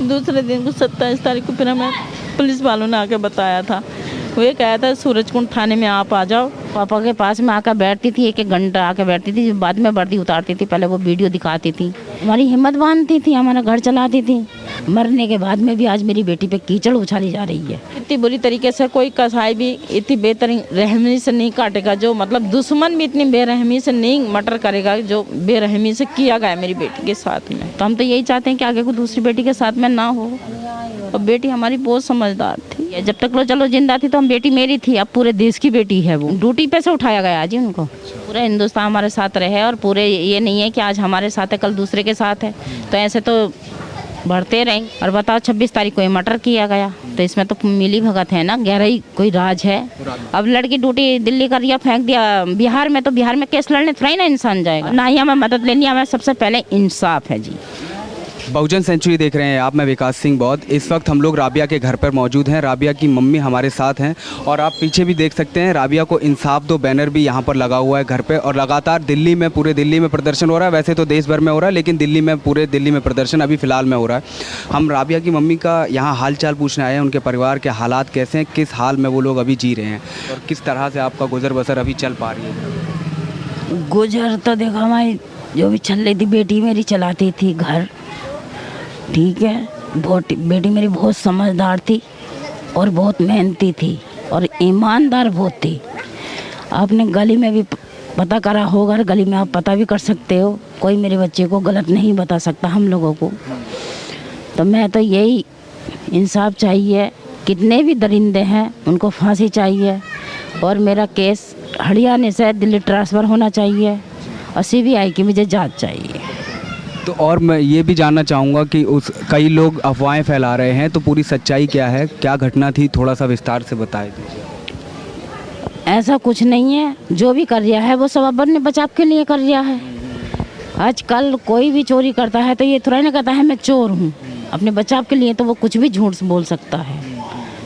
दूसरे दिन को 27 तारीख को फिर हमें पुलिस वालों ने आके बताया था। वो ये कहा था सूरजकुंड थाने में आप आ जाओ। पापा के पास में आकर बैठती थी, एक एक घंटा आके बैठती थी, बाद में वर्दी उतारती थी, पहले वो वीडियो दिखाती थी। हमारी हिम्मत बांधती थी, हमारा घर चलाती थी। मरने के बाद में भी आज मेरी बेटी पे कीचड़ उछाली जा रही है। इतनी बुरी तरीके से कोई कसाई भी इतनी बेरहमी से नहीं काटेगा, जो मतलब दुश्मन भी इतनी बेरहमी से नहीं मर्डर करेगा जो बेरहमी से किया गया मेरी बेटी के साथ में। तो हम तो यही चाहते हैं कि आगे को दूसरी बेटी के साथ में ना हो। और बेटी हमारी बहुत समझदार थी, जब तक लो चलो जिंदा थी तो हम बेटी मेरी थी, अब पूरे देश की बेटी है। वो ड्यूटी पे से उठाया गया जी उनको। पूरा हिंदुस्तान हमारे साथ रहे और पूरे ये नहीं है कि आज हमारे साथ है कल दूसरे के साथ है, तो ऐसे तो बढ़ते रहेंगे। और बताओ 26 तारीख को ये मर्डर किया गया, तो इसमें तो मिली भगत है ना, गहराई कोई राज है। अब लड़की ड्यूटी दिल्ली कर दिया, फेंक दिया बिहार में, तो बिहार में केस लड़ने थोड़ा ही ना इंसान जाएगा, ना ही हमें मदद लेनी, हमें सबसे पहले इंसाफ है जी। बहुजन सेंचुरी देख रहे हैं आप, मैं विकास सिंह बौद्ध। इस वक्त हम लोग राबिया के घर पर मौजूद हैं। राबिया की मम्मी हमारे साथ हैं और आप पीछे भी देख सकते हैं राबिया को इंसाफ दो बैनर भी यहाँ पर लगा हुआ है घर पे। और लगातार दिल्ली में, पूरे दिल्ली में प्रदर्शन हो रहा है। वैसे तो देश भर में हो रहा है, लेकिन दिल्ली में, पूरे दिल्ली में प्रदर्शन अभी फ़िलहाल में हो रहा है। हम राबिया की मम्मी का यहाँ हाल चाल पूछने आए हैं, उनके परिवार के हालात कैसे हैं, किस हाल में वो लोग अभी जी रहे हैं और किस तरह से आपका गुजर बसर अभी चल पा रही है। गुजर तो देखो हमारी जो भी चल रही थी, बेटी मेरी चलाती थी घर, ठीक है। बहुत बेटी मेरी बहुत समझदार थी और बहुत मेहनती थी और ईमानदार बहुत थी। आपने गली में भी पता करा होगा, गली में आप पता भी कर सकते हो, कोई मेरे बच्चे को गलत नहीं बता सकता हम लोगों को। तो मैं तो यही इंसाफ चाहिए, कितने भी दरिंदे हैं उनको फांसी चाहिए और मेरा केस हरियाणा से दिल्ली ट्रांसफ़र होना चाहिए और CBI की मुझे जांच चाहिए। तो और मैं ये भी जानना चाहूँगा कि कई लोग अफवाहें फैला रहे हैं, तो पूरी सच्चाई क्या है, क्या घटना थी, थोड़ा सा विस्तार से बताएं दीजिए। ऐसा कुछ नहीं है, जो भी कर रहा है वो सब अपने बचाव के लिए कर रहा है। आजकल कोई भी चोरी करता है तो ये थोड़ा ना कहता है मैं चोर हूँ, अपने बचाव के लिए तो वो कुछ भी झूठ बोल सकता है।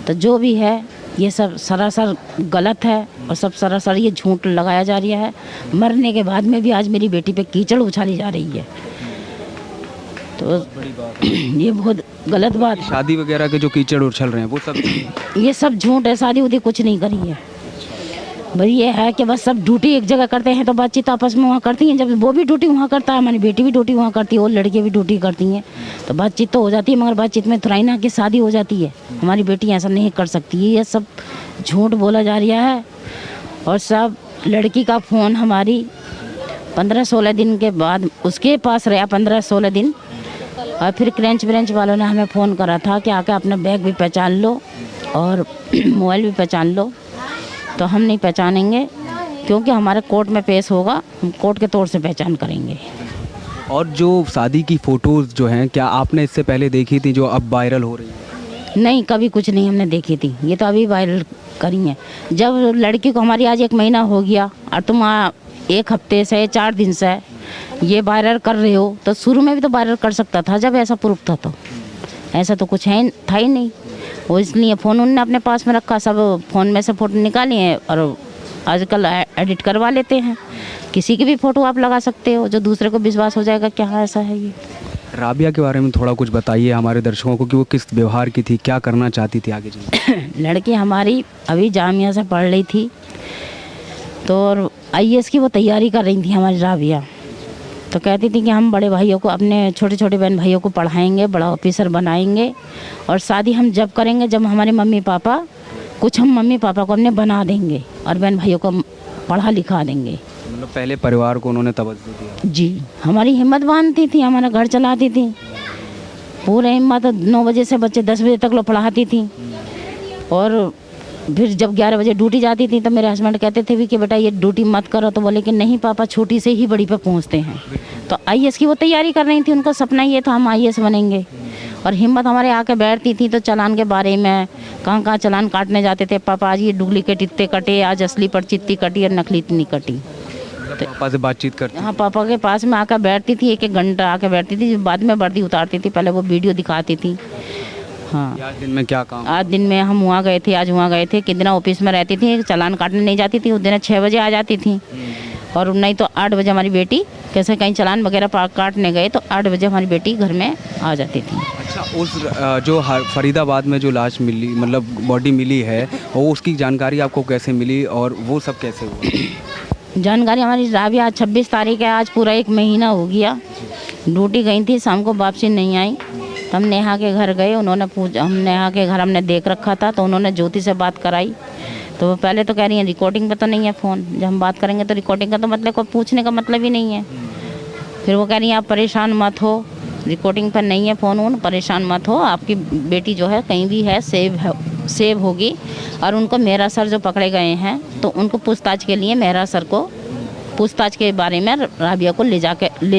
तो जो भी है ये सब सरासर गलत है और सब सरासर ये झूठ लगाया जा रहा है। मरने के बाद में भी आज मेरी बेटी पे कीचड़ उछाली जा रही है, तो ये बहुत गलत बात है। शादी वगैरह के जो कीचड़ उछल रहे हैं वो सब ये सब झूठ है, शादी उदी कुछ नहीं करी है। भाई ये है कि बस सब ड्यूटी एक जगह करते हैं तो बातचीत आपस में वहाँ करती हैं। जब वो भी ड्यूटी वहाँ करता है, हमारी बेटी भी ड्यूटी वहाँ करती है और लड़के भी ड्यूटी करती हैं, तो बातचीत तो हो जाती है, मगर बातचीत में थोड़ा ही ना कि शादी हो जाती है। हमारी बेटी ऐसा नहीं कर सकती, ये सब झूठ बोला जा रहा है। और सब लड़की का फ़ोन हमारी 15-16 दिन के बाद उसके पास रहा, 15-16 दिन। और फिर क्रेंच ब्रेंच वालों ने हमें फ़ोन करा था कि आके अपना बैग भी पहचान लो और मोबाइल भी पहचान लो, तो हम नहीं पहचानेंगे क्योंकि हमारे कोर्ट में पेश होगा, हम कोर्ट के तौर से पहचान करेंगे। और जो शादी की फ़ोटोज़ जो हैं, क्या आपने इससे पहले देखी थी जो अब वायरल हो रही है? नहीं, कभी कुछ नहीं हमने देखी थी, ये तो अभी वायरल करी है। जब लड़की को हमारी आज 1 महीना हो गया और तुम 1 हफ्ते से 4 दिन से ये वायरल कर रहे हो, तो शुरू में भी तो वायरल कर सकता था जब ऐसा प्रूफ था। तो ऐसा तो कुछ है था ही नहीं, वो इसलिए फ़ोन उन्होंने अपने पास में रखा, सब फ़ोन में से फ़ोटो निकाली हैं और आजकल एडिट करवा लेते हैं। किसी की भी फ़ोटो आप लगा सकते हो, जो दूसरे को विश्वास हो जाएगा क्या ऐसा है। ये राबिया के बारे में थोड़ा कुछ बताइए हमारे दर्शकों को कि वो किस व्यवहार की थी, क्या करना चाहती थी आगे जी। लड़की हमारी अभी जामिया से पढ़ रही थी, तो IAS की वो तैयारी कर रही थी हमारी राबिया। तो कहती थी कि हम बड़े भाइयों को, अपने छोटे छोटे बहन भाइयों को पढ़ाएंगे, बड़ा ऑफिसर बनाएंगे और शादी हम जब करेंगे जब हमारे मम्मी पापा कुछ, हम मम्मी पापा को अपने बना देंगे और बहन भाइयों को पढ़ा लिखा देंगे। मतलब पहले परिवार को उन्होंने तवज्जो दिया जी। हमारी हिम्मत बांधती थी, हमारा घर चलाती थी, पूरे हिम्मत। 9 बजे से बच्चे 10 बजे तक लोग पढ़ाती थी और फिर जब 11 बजे ड्यूटी जाती थी तो मेरे हस्बैंड कहते थे भी कि बेटा ये ड्यूटी मत करो, तो बोले कि नहीं पापा छोटी से ही बड़ी पे पहुंचते हैं। तो IAS की वो तैयारी कर रही थी, उनका सपना ये था हम IAS बनेंगे। और हिम्मत हमारे आके बैठती थी तो चालान के बारे में कहाँ कहाँ चालान काटने जाते थे, पापा आज ये डुप्लीकेट इतने कटे, आज असली पर्ची इतनी कटी और नकली इतनी कटी। तो पापा से बातचीत करती? हाँ, पापा के पास में आकर बैठती थी, 1-1 घंटा आके बैठती थी, बाद में वर्दी उतारती थी, पहले वो वीडियो दिखाती थी। हाँ, आज दिन में क्या काम? आज दिन में हम वहाँ गए थे, कि दिन ऑफिस में रहती थी, चालान काटने नहीं जाती थी, उस दिन 6 बजे आ जाती थी और नहीं तो 8 बजे हमारी बेटी कैसे कहीं चालान वगैरह काटने गए तो 8 बजे हमारी बेटी घर में आ जाती थी। अच्छा, उस जो फरीदाबाद में जो लाश मिली, मतलब बॉडी मिली है, वो उसकी जानकारी आपको कैसे मिली और वो सब कैसे हुआ? जानकारी हमारी राबिया आज 26 तारीख है, आज पूरा 1 महीना हो गया। ड्यूटी गई थी, शाम को वापसी नहीं आई। तो हम नेहा के घर गए, उन्होंने हम नेहा के घर हमने देख रखा था, तो उन्होंने ज्योति से बात कराई। तो वो पहले तो कह रही हैं रिकॉर्डिंग पे तो नहीं है फ़ोन, जब हम बात करेंगे तो रिकॉर्डिंग का तो मतलब कोई पूछने का मतलब ही नहीं है। फिर वो कह रही हैं आप परेशान मत हो, रिकॉर्डिंग पर नहीं है फ़ोन वोन, परेशान मत हो, आपकी बेटी जो है कहीं भी है सेव होगी। और उनको मेहरा सर जो पकड़े गए हैं तो उनको पूछताछ के लिए मेहरा सर को पूछताछ के बारे में राबिया को ले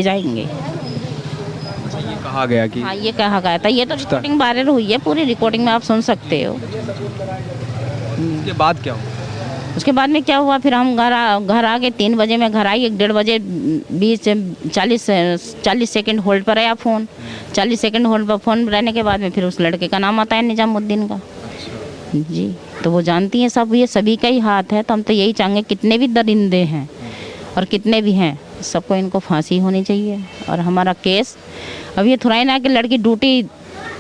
जाएंगे। ये कहा गया कि हाँ, ये कहा गया था। ये तो रिकॉर्डिंग वायरल हुई है, पूरी रिकॉर्डिंग में आप सुन सकते हो। उसके बाद क्या हुआ? उसके बाद में क्या हुआ, फिर हम घर आ गए। 3 बजे मैं घर आई, 1-1:30 बजे 40 सेकंड होल्ड पर आया फ़ोन। 40 सेकंड होल्ड पर फ़ोन रहने के बाद में फिर उस लड़के का नाम आता है निजामुद्दीन का। जी, तो वो जानती हैं सब, ये सभी का ही हाथ है। तो हम तो यही चाहेंगे कितने भी दरिंदे हैं और कितने भी हैं, सबको इनको फांसी होनी चाहिए। और हमारा केस अब ये थोड़ा ही ना कि लड़की ड्यूटी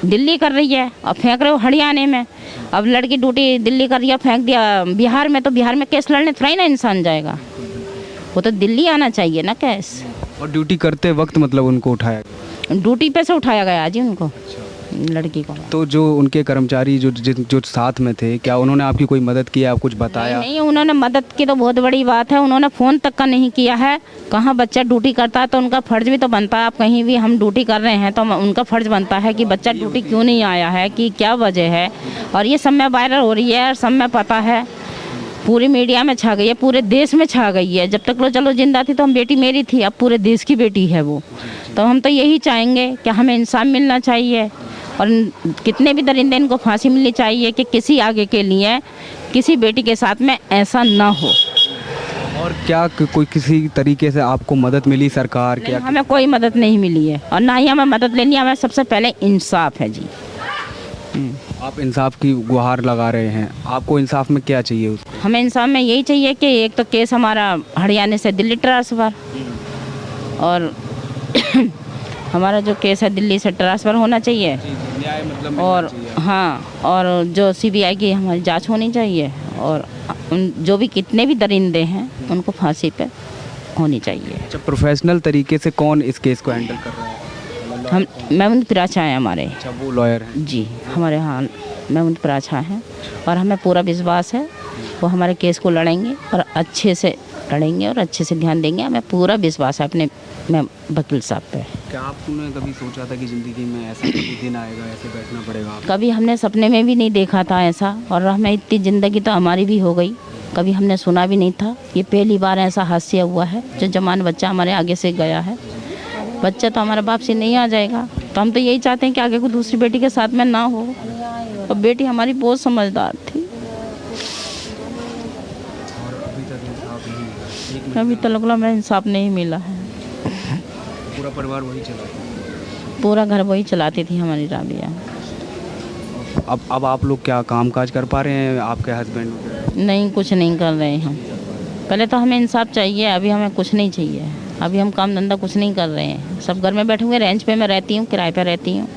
दिल्ली कर रही है और फेंक रहे हो हरियाणा में। अब लड़की ड्यूटी दिल्ली कर रही है, फेंक दिया बिहार में, तो बिहार में केस लड़ने थोड़ा ही ना इंसान जाएगा, वो तो दिल्ली आना चाहिए ना केस। और ड्यूटी करते वक्त मतलब उनको उठाया? ड्यूटी पे से उठाया गया जी उनको, लड़की को। तो जो उनके कर्मचारी जो साथ में थे, क्या उन्होंने आपकी कोई मदद की, आप कुछ बताया? नहीं, उन्होंने मदद की तो बहुत बड़ी बात है, उन्होंने फ़ोन तक का नहीं किया है। कहाँ बच्चा ड्यूटी करता है तो उनका फ़र्ज़ भी तो बनता है, आप कहीं भी हम ड्यूटी कर रहे हैं तो उनका फ़र्ज़ बनता है कि बच्चा ड्यूटी क्यों नहीं आया है, कि क्या वजह है। और ये सब में वायरल हो रही है और सब में पता है, पूरी मीडिया में छा गई है, पूरे देश में छा गई है। जब तक लो चलो जिंदा थी तो हम बेटी मेरी थी, अब पूरे देश की बेटी है वो। तो हम तो यही चाहेंगे कि हमें इंसाफ मिलना चाहिए और कितने भी दरिंदे इनको फांसी मिलनी चाहिए कि किसी आगे के लिए किसी बेटी के साथ में ऐसा ना हो। और क्या कोई किसी तरीके से आपको मदद मिली सरकार के? हमें कोई मदद नहीं मिली है और ना ही हमें मदद लेनी है, हमें सबसे पहले इंसाफ है जी। आप इंसाफ की गुहार लगा रहे हैं, आपको इंसाफ में क्या चाहिए उसको? हमें इंसाफ में यही चाहिए कि एक तो केस हमारा हरियाणा से दिल्ली ट्रांसफ़र, और हमारा जो केस है दिल्ली से ट्रांसफ़र होना चाहिए। न्याय मतलब और हाँ, और जो CBI की हमारी जांच होनी चाहिए और जो भी कितने भी दरिंदे हैं उनको फांसी पे होनी चाहिए। अच्छा, प्रोफेशनल तरीके से कौन इस केस को हैंडल कर रहा है? हम महमूद प्राचा हैं हमारे। अच्छा, वो लॉयर हैं जी, हमारे हाँ महमूद प्राचा हैं और हमें पूरा विश्वास है वो हमारे केस को लड़ेंगे और अच्छे से लड़ेंगे और अच्छे से ध्यान देंगे। हमें पूरा विश्वास है अपने वकील साहब पे। क्या आपने कभी सोचा था कि ज़िंदगी में ऐसा कभी दिन आएगा, ऐसे बैठना पड़ेगा? कभी हमने सपने में भी नहीं देखा था ऐसा, और हमें इतनी ज़िंदगी तो हमारी भी हो गई, कभी हमने सुना भी नहीं था। ये पहली बार ऐसा हादसा हुआ है जो जवान बच्चा हमारे आगे से गया है। बच्चा तो हमारा बाप से नहीं आ जाएगा, तो हम तो यही चाहते हैं कि आगे को दूसरी बेटी के साथ में ना हो। और बेटी हमारी बहुत समझदार थी। अभी तक हमें इंसाफ नहीं मिला है। पूरा परिवार वही चला? पूरा घर वही चलाती थी हमारी राबिया। अब आप लोग क्या काम काज कर पा रहे हैं? आपके हस्बैंड? नहीं, कुछ नहीं कर रहे हैं हम। पहले तो हमें इंसाफ चाहिए, अभी हमें कुछ नहीं चाहिए। अभी हम काम धंधा कुछ नहीं कर रहे हैं, सब घर में बैठे हुए। रेंज पे मैं रहती हूँ, किराए पे रहती हूँ।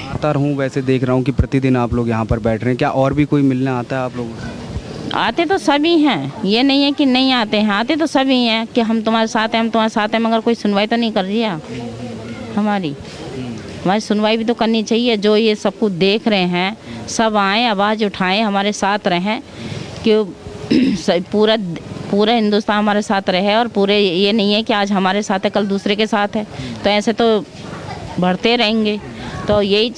आता रहूँ, वैसे देख रहा हूँ कि प्रतिदिन आप लोग यहाँ पर बैठ रहे हैं, क्या और भी कोई मिलने आता है आप लोगों से? आते तो सभी हैं, ये नहीं है कि नहीं आते हैं, आते तो सभी हैं कि हम तुम्हारे साथ हैं, हम तुम्हारे साथ हैं, मगर कोई सुनवाई तो नहीं कर रही है हमारी सुनवाई भी तो करनी चाहिए। जो ये सब कुछ देख रहे हैं सब आएँ, आवाज़ उठाएं, हमारे साथ रहें कि पूरा हिंदुस्तान हमारे साथ रहे। और पूरे ये नहीं है कि आज हमारे साथ है कल दूसरे के साथ है, तो ऐसे तो बढ़ते रहेंगे। तो यही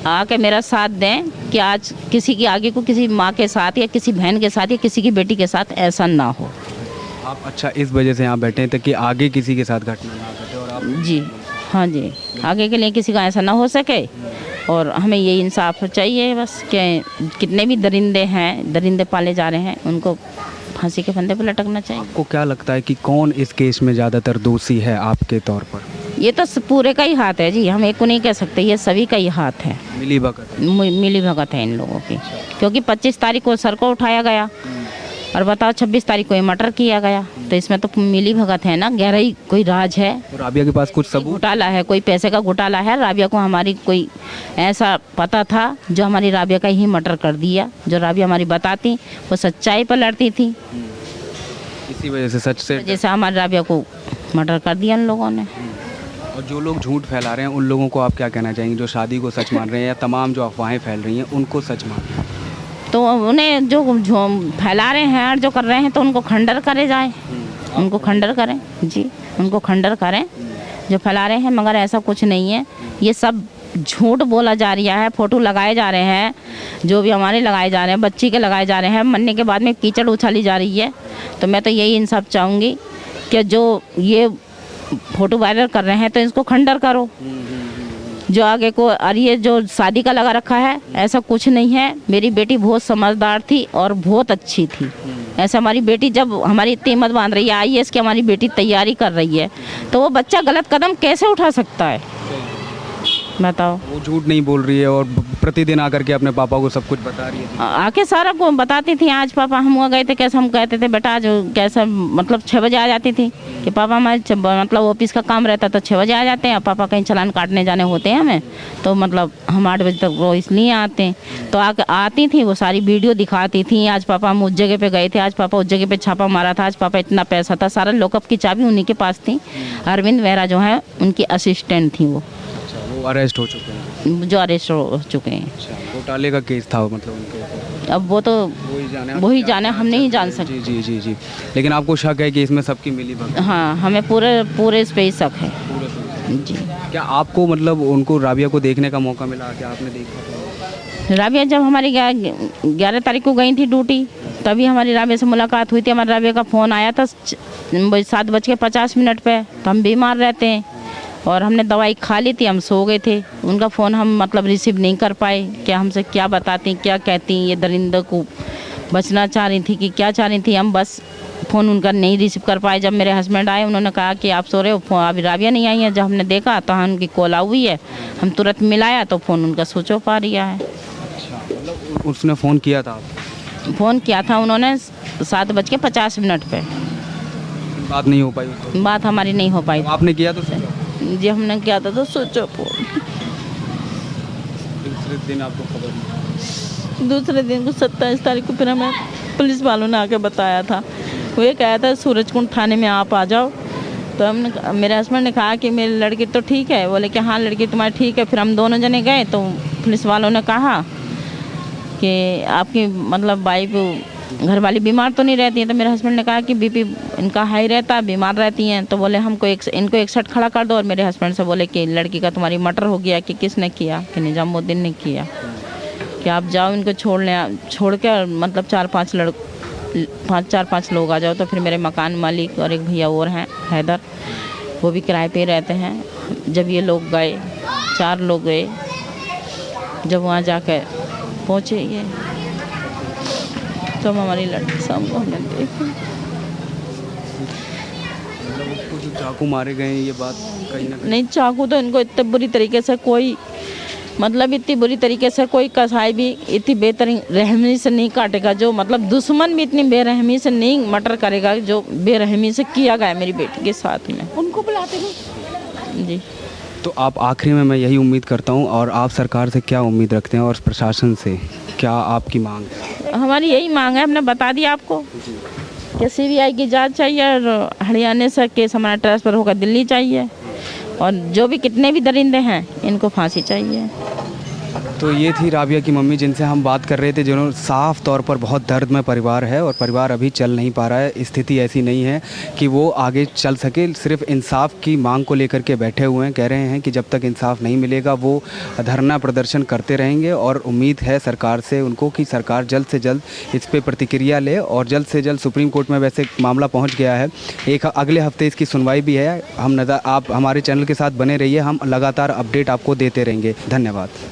आके मेरा साथ दें कि आज किसी की आगे को किसी माँ के साथ या किसी बहन के साथ या किसी की बेटी के साथ ऐसा ना हो। आप अच्छा इस वजह से यहाँ बैठे हैं ताकि आगे किसी के साथ घटना ना घटे? और आप जी हाँ जी, आगे के लिए किसी का ऐसा ना हो सके और हमें ये इंसाफ चाहिए बस कि कितने भी दरिंदे पाले जा रहे हैं उनको फांसी के फंदे पर लटकना चाहिए। आपको क्या लगता है कि कौन इस केस में ज़्यादातर दोषी है आपके तौर पर? ये तो पूरे का ही हाथ है जी, हम एक को नहीं कह सकते, ये सभी का ही हाथ है। मिली भगत है इन लोगों की, क्योंकि 25 तारीख को सर को उठाया गया और बताओ 26 तारीख को ये मर्डर किया गया, तो इसमें तो मिली भगत है ना, गहराई कोई राज है, तो राबिया के पास कुछ सबूत? घोटाला है, कोई पैसे का घोटाला है। राबिया को हमारी कोई ऐसा पता था जो हमारी राबिया का ही मर्डर कर दिया। जो राबिया हमारी बताती वो सच्चाई पर लड़ती थी, इसी वजह से, सच से। जैसे हमारी राबिया को मर्डर कर दिया उन लोगों ने। और जो लोग झूठ फैला रहे हैं उन लोगों को आप क्या कहना चाहेंगे, जो शादी को सच मान रहे हैं या तमाम जो अफवाहें फैल रही हैं उनको सच मान रहे हैं? तो उन्हें जो फैला रहे हैं और जो कर रहे हैं तो उनको खंडर करे जाए, उनको खंडर करें जी, उनको खंडर करें जो फैला रहे हैं। मगर ऐसा कुछ नहीं है, ये सब झूठ बोला जा रहा है, फोटो लगाए जा रहे हैं, जो भी हमारे लगाए जा रहे हैं, बच्ची के लगाए जा रहे हैं, मरने के बाद में कीचड़ उछाली जा रही है। तो मैं तो यही इंसाफ चाहूँगी कि जो ये फोटो वायरल कर रहे हैं तो इसको खंडर करो, जो आगे को। और ये जो शादी का लगा रखा है, ऐसा कुछ नहीं है। मेरी बेटी बहुत समझदार थी और बहुत अच्छी थी। ऐसा हमारी बेटी जब हमारी इतनी हिम्मत बांध रही है IAS की हमारी बेटी तैयारी कर रही है, तो वो बच्चा गलत कदम कैसे उठा सकता है बताओ। वो झूठ नहीं बोल रही है और प्रतिदिन आकर के अपने पापा को सब कुछ बता रही है। आके सारा को बताती थी, आज पापा हम वहाँ गए थे, कैसे हम कहते थे बेटा आज कैसा, मतलब 6 बजे आ जाती थी कि पापा हमारे मतलब ऑफिस का काम रहता तो 6 बजे आ जाते हैं, पापा कहीं चालान काटने जाने होते हैं हमें, तो मतलब हम 8 बजे तक वो इसलिए आते हैं। तो आती थी, वो सारी वीडियो दिखाती थी, आज पापा हम उस जगह पे गए थे, आज पापा उस जगह पे छापा मारा था, आज पापा इतना पैसा था। सारा लॉकअप की चाबी उन्हीं के पास थी। अरविंद मेहरा जो है उनकी असिस्टेंट थी, वो अरेस्ट हो चुके हैं, जो अरेस्ट हो चुके हैं। घोटाले का केस था मतलब उनके ऊपर। अब वो तो वही जाने, हम नहीं जान सकते। जी जी जी जी। लेकिन आपको शक है कि इसमें सबकी मिली भगत? हाँ, हमें पूरे इस पे ही शक है जी। क्या आपको मतलब उनको, राबिया को देखने का मौका मिला? क्या आपने देखा? राबिया जब हमारी 11 तारीख को गई थी ड्यूटी, तभी हमारी राबिया से मुलाकात हुई थी। हमारे राबिया का फ़ोन आया था 7:50 पे, तो हम बीमार रहते हैं और हमने दवाई खा ली थी, हम सो गए थे। उनका फ़ोन हम मतलब रिसीव नहीं कर पाए, क्या हमसे क्या बताती, क्या कहती, ये दरिंदे को बचना चाह रही थी कि क्या चाह रही थी, हम बस फ़ोन उनका नहीं रिसीव कर पाए। जब मेरे हस्बैंड आए, उन्होंने कहा कि आप सो रहे हो, अभी राबिया नहीं आई है। जब हमने देखा तो उनकी कॉल आई हुई है, हम तुरंत मिलाया तो फ़ोन उनका स्विच ऑफ आ रहा है। अच्छा, मतलब उसने फ़ोन किया था आपको? फ़ोन किया था उन्होंने 7:50 पे। बात नहीं हो पाई? बात हमारी नहीं हो पाई। आपने किया तो? जी, हमने किया था तो स्विच ऑफ हो। दूसरे दिन आपको खबर मिली? दूसरे दिन को 27 तारीख को फिर हमें पुलिस वालों ने आके बताया था। वो ये कहा था सूरजकुंड थाने में आप आ जाओ। तो हमने, मेरे हस्बैंड ने कहा कि मेरी लड़की तो ठीक है, बोले कि हाँ लड़की तुम्हारी ठीक है। फिर हम दोनों जने गए तो पुलिस वालों ने कहा कि आपकी मतलब वाइफ घर वाली बीमार तो नहीं रहती है। तो मेरे हस्बैंड ने कहा कि BP इनका हाई रहता है, बीमार रहती हैं। तो बोले हमको इनको 61 खड़ा कर दो। और मेरे हस्बैंड से बोले कि लड़की का तुम्हारी मर्डर हो गया। कि किसने किया? कि निजामुद्दीन ने किया। कि आप जाओ इनको छोड़ के, मतलब 4-5 लोग आ जाओ। तो फिर मेरे मकान मालिक और एक भैया और हैं हैदर, वो भी किराए पे रहते हैं। जब ये लोग गए, 4 लोग गए, जब वहाँ जाकर पहुँचे ये, तो हमारी लड़की शाम को हमने देखी। मतलब उसको जो चाकू मारे गए, ये बात कहीं ना कहीं? नहीं, चाकू तो इनको इतने बुरी तरीके से कोई, मतलब इतनी बुरी तरीके से कोई कसाई भी इतनी बेरहमी से नहीं काटेगा, जो मतलब दुश्मन भी इतनी बेरहमी से नहीं मर्डर करेगा जो बेरहमी से किया गया मेरी बेटी के साथ में। उनको बुलाते हैं जी। तो आप आखिरी में, मैं यही उम्मीद करता हूँ, और आप सरकार से क्या उम्मीद रखते हैं और प्रशासन से क्या आपकी मांग है? हमारी यही मांग है, हमने बता दिया आपको कि CBI की जांच चाहिए और हरियाणा से केस हमारा ट्रांसफ़र होकर दिल्ली चाहिए, और जो भी कितने भी दरिंदे हैं इनको फांसी चाहिए। तो ये थी राबिया की मम्मी जिनसे हम बात कर रहे थे, जिन्होंने साफ तौर पर बहुत दर्द में परिवार है और परिवार अभी चल नहीं पा रहा है। स्थिति ऐसी नहीं है कि वो आगे चल सके, सिर्फ इंसाफ की मांग को लेकर के बैठे हुए हैं। कह रहे हैं कि जब तक इंसाफ नहीं मिलेगा वो धरना प्रदर्शन करते रहेंगे, और उम्मीद है सरकार से उनको कि सरकार जल्द से जल्द इस पर प्रतिक्रिया ले, और जल्द से जल्द सुप्रीम कोर्ट में वैसे मामला पहुँच गया है। एक अगले हफ्ते इसकी सुनवाई भी है। आप हमारे चैनल के साथ बने रहिए, हम लगातार अपडेट आपको देते रहेंगे। धन्यवाद।